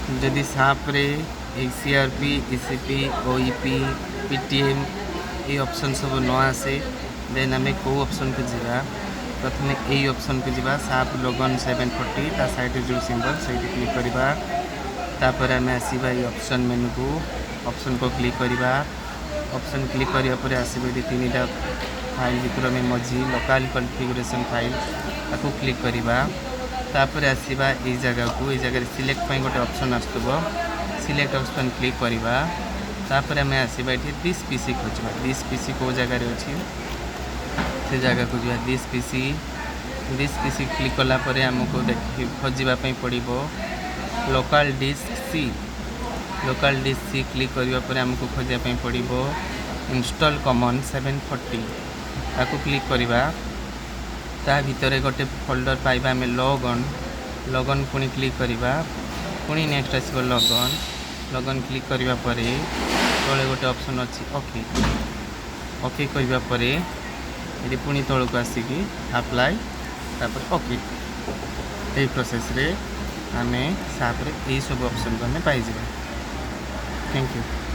जदि साप रे ECRP ECP OEP PTM ये ऑप्शन सब न आसे देन आम कौ ऑप्शन को जीवा प्रथम यही ऑप्शन को जीवा साप लोगन 740 ता साइड जो सिंबल से क्लिक करवा तापर आम आसवा ये ऑप्शन मेनू को ऑप्शन को क्लिक करवा ऑप्शन क्लिक करिया पर आसबे तीन टा फाइल भीतर में मझी लोकल कॉन्फ़िगरेशन फाइल ताको क्लिक करवा तापर आसवा ये जगह को ये जगह सिलेक्ट पे गोटे ऑप्शन आसुबो सिलेक्ट ऑप्शन क्लिक करवा तापर आम आसवा ये दिस पीसी खोजा दिस पीसी को जगह अच्छी से जगह को जा दिस पीसी क्लिक कला परे हमको देख खोजापी पड़ो लोकल डिस्क सी क्लिक करने पर आमको खोजापी पड़ो इंस्टॉल कॉमन 740 ताको क्लिक करवा ता भितर गोटे फोल्डर पाइबा आम लगन पुणी क्लिक करवा पुणी नेक्स्ट आसो लगन क्लिक करने पर तले गोटे ऑप्शन अच्छी ओके करने पर ये पुणी तौक आसिकी अप्लाई तापर ओके ये प्रोसेस रे आमे साप रे यही सब ऑप्शन को हमें पाई जाए। Thank you.